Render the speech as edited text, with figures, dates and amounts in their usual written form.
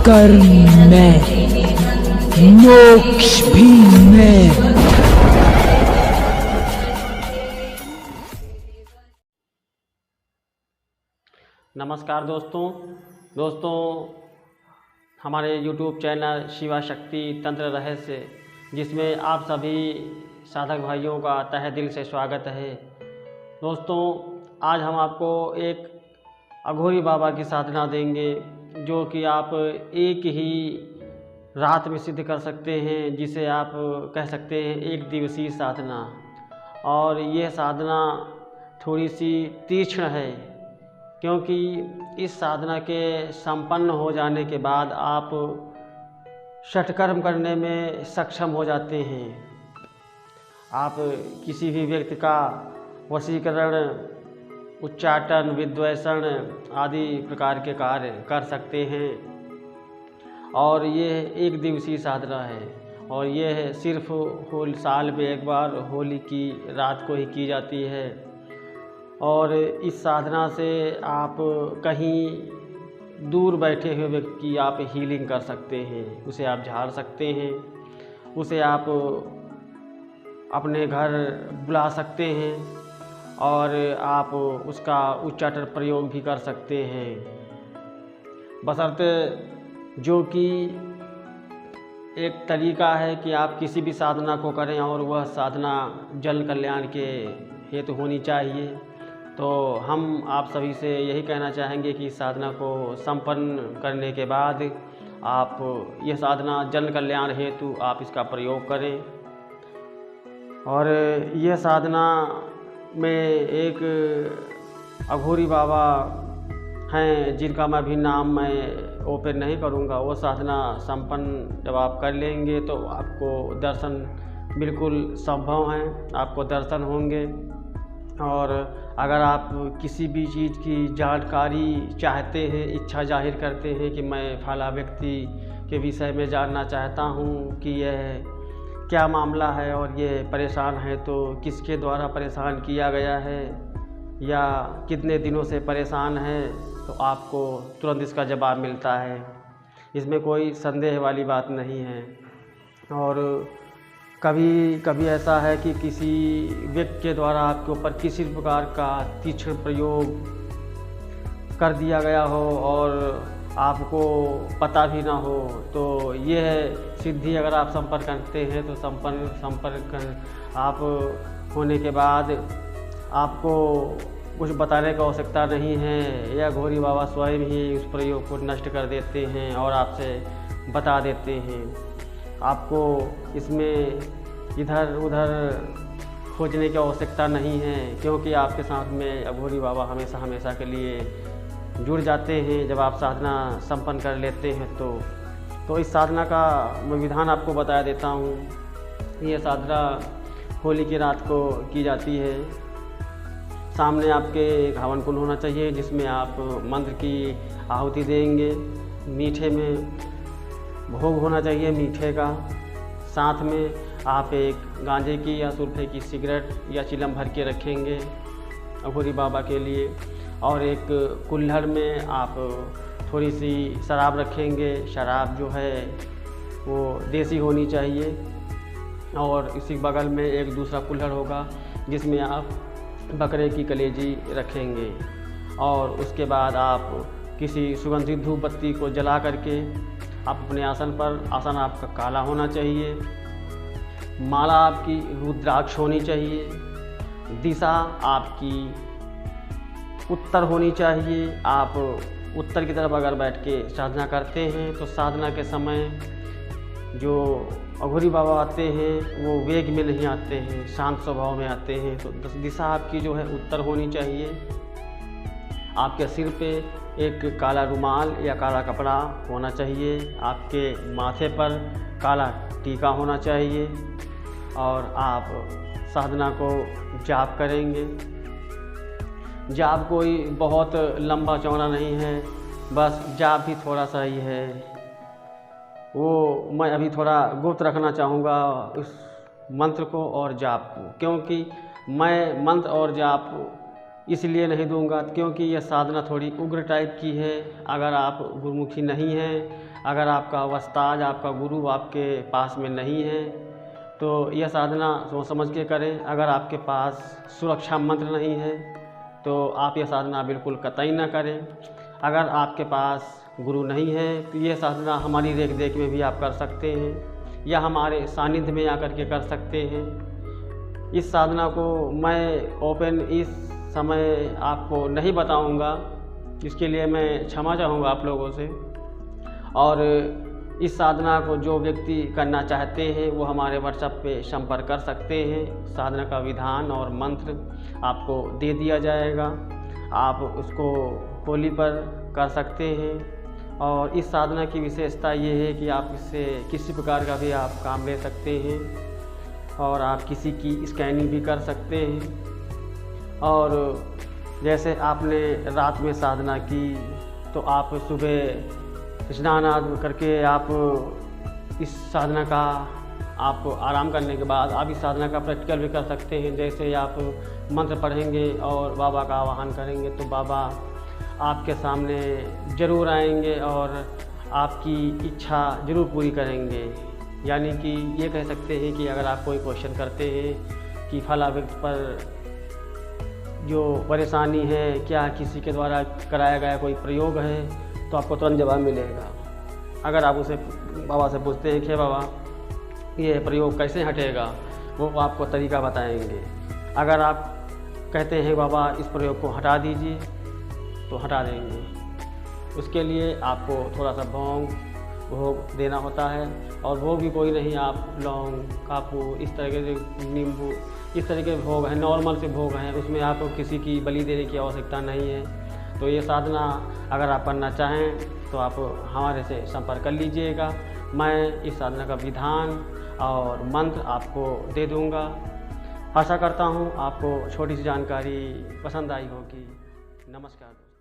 कर्म में, मोक्ष भी में। नमस्कार दोस्तों, हमारे YouTube चैनल शिवा शक्ति तंत्र रहस्य, जिसमें आप सभी साधक भाइयों का तहे दिल से स्वागत है। दोस्तों, आज हम आपको एक अघोरी बाबा की साधना देंगे, जो कि आप एक ही रात में सिद्ध कर सकते हैं, जिसे आप कह सकते हैं एक दिवसीय साधना। और यह साधना थोड़ी सी तीक्ष्ण है, क्योंकि इस साधना के संपन्न हो जाने के बाद आप षटकर्म करने में सक्षम हो जाते हैं। आप किसी भी व्यक्ति का वशीकरण, उच्चाटन, विद्वेषण आदि प्रकार के कार्य कर सकते हैं। और यह एक दिवसीय साधना है, और यह सिर्फ साल में एक बार होली की रात को ही की जाती है। और इस साधना से आप कहीं दूर बैठे हुए व्यक्ति की आप हीलिंग कर सकते हैं, उसे आप झाड़ सकते हैं, उसे आप अपने घर बुला सकते हैं, और आप उसका उच्चाटन प्रयोग भी कर सकते हैं, बशर्ते जो कि एक तरीका है कि आप किसी भी साधना को करें और वह साधना जन कल्याण के हेतु होनी चाहिए। तो हम आप सभी से यही कहना चाहेंगे कि इस साधना को संपन्न करने के बाद आप यह साधना जन कल्याण हेतु आप इसका प्रयोग करें। और यह साधना में एक अघोरी बाबा हैं, जिनका मैं भी नाम मैं ओपन नहीं करूंगा। वो साधना संपन्न जब आप कर लेंगे तो आपको दर्शन बिल्कुल संभव हैं, आपको दर्शन होंगे। और अगर आप किसी भी चीज़ की जानकारी चाहते हैं, इच्छा जाहिर करते हैं कि मैं फला व्यक्ति के विषय में जानना चाहता हूँ कि यह क्या मामला है और ये परेशान है, तो किसके द्वारा परेशान किया गया है या कितने दिनों से परेशान है, तो आपको तुरंत इसका जवाब मिलता है। इसमें कोई संदेह वाली बात नहीं है। और कभी कभी ऐसा है कि किसी व्यक्ति के द्वारा आपके ऊपर किसी प्रकार का तीक्ष्ण प्रयोग कर दिया गया हो और आपको पता भी ना हो, तो यह सिद्धि अगर आप संपर्क करते हैं तो संपर्क आप होने के बाद आपको कुछ बताने की आवश्यकता नहीं है। यह घोरी बाबा स्वयं ही उस प्रयोग को नष्ट कर देते हैं और आपसे बता देते हैं। आपको इसमें इधर उधर खोजने की आवश्यकता नहीं है, क्योंकि आपके साथ में अघोरी बाबा हमेशा के लिए जुड़ जाते हैं जब आप साधना संपन्न कर लेते हैं। तो इस साधना का मैं विधान आपको बता देता हूँ। यह साधना होली की रात को की जाती है। सामने आपके एक हवन कुंड होना चाहिए, जिसमें आप मंत्र की आहुति देंगे। मीठे में भोग होना चाहिए, मीठे का। साथ में आप एक गांजे की या सुल्फे की सिगरेट या चिलम भर के रखेंगे अघोरी बाबा के लिए। और एक कुल्हड़ में आप थोड़ी सी शराब रखेंगे। शराब जो है वो देसी होनी चाहिए। और इसी बगल में एक दूसरा कुल्हड़ होगा, जिसमें आप बकरे की कलेजी रखेंगे। और उसके बाद आप किसी सुगंधित धूप बत्ती को जला करके आप अपने आसन आपका काला होना चाहिए। माला आपकी रुद्राक्ष होनी चाहिए। दिशा आपकी उत्तर होनी चाहिए। आप उत्तर की तरफ अगर बैठ के साधना करते हैं तो साधना के समय जो अघोरी बाबा आते हैं वो वेग में नहीं आते हैं, शांत स्वभाव में आते हैं। तो दिशा आपकी जो है उत्तर होनी चाहिए। आपके सिर पे एक काला रुमाल या काला कपड़ा होना चाहिए। आपके माथे पर काला टीका होना चाहिए। और आप साधना को जाप करेंगे। जाप कोई बहुत लंबा चौड़ा नहीं है, बस जाप भी थोड़ा सा ही है। वो मैं अभी थोड़ा गुप्त रखना चाहूँगा उस मंत्र को और जाप को, क्योंकि मैं मंत्र और जाप इसलिए नहीं दूंगा क्योंकि यह साधना थोड़ी उग्र टाइप की है। अगर आप गुरुमुखी नहीं हैं, अगर आपका वस्ताद, आपका गुरु आपके पास में नहीं है, तो यह साधना सोच समझ के करें। अगर आपके पास सुरक्षा मंत्र नहीं है तो आप यह साधना बिल्कुल कतई ना करें। अगर आपके पास गुरु नहीं है तो यह साधना हमारी देख देख में भी आप कर सकते हैं या हमारे सानिध्य में आकर के कर सकते हैं। इस साधना को मैं ओपन इस समय आपको नहीं बताऊंगा, इसके लिए मैं क्षमा चाहूँगा आप लोगों से। और इस साधना को जो व्यक्ति करना चाहते हैं वो हमारे व्हाट्सएप पे संपर्क कर सकते हैं। साधना का विधान और मंत्र आपको दे दिया जाएगा, आप उसको होली पर कर सकते हैं। और इस साधना की विशेषता ये है कि आप इससे किसी प्रकार का भी आप काम ले सकते हैं और आप किसी की स्कैनिंग भी कर सकते हैं। और जैसे आपने रात में साधना की तो आप सुबह स्नान आदि करके आप इस साधना का आप आराम करने के बाद आप इस साधना का प्रैक्टिकल भी कर सकते हैं। जैसे आप मंत्र पढ़ेंगे और बाबा का आवाहन करेंगे तो बाबा आपके सामने ज़रूर आएंगे और आपकी इच्छा ज़रूर पूरी करेंगे। यानी कि ये कह सकते हैं कि अगर आप कोई क्वेश्चन करते हैं कि फला व्यक्ति पर जो परेशानी है, क्या किसी के द्वारा कराया गया कोई प्रयोग है, तो आपको तुरंत जवाब मिलेगा। अगर आप उसे बाबा से पूछते हैं कि बाबा ये प्रयोग कैसे हटेगा, वो आपको तरीका बताएंगे। अगर आप कहते हैं बाबा इस प्रयोग को हटा दीजिए तो हटा देंगे। उसके लिए आपको थोड़ा सा भोग देना होता है और भोग भी कोई नहीं, आप लौंग, कापूर, इस तरह के नींबू, इस तरह के भोग हैं, नॉर्मल से भोग हैं, उसमें आपको किसी की बलि देने की आवश्यकता नहीं है। तो ये साधना अगर आप करना चाहें तो आप हमारे से संपर्क कर लीजिएगा। मैं इस साधना का विधान और मंत्र आपको दे दूंगा। आशा करता हूँ आपको छोटी सी जानकारी पसंद आई होगी। नमस्कार।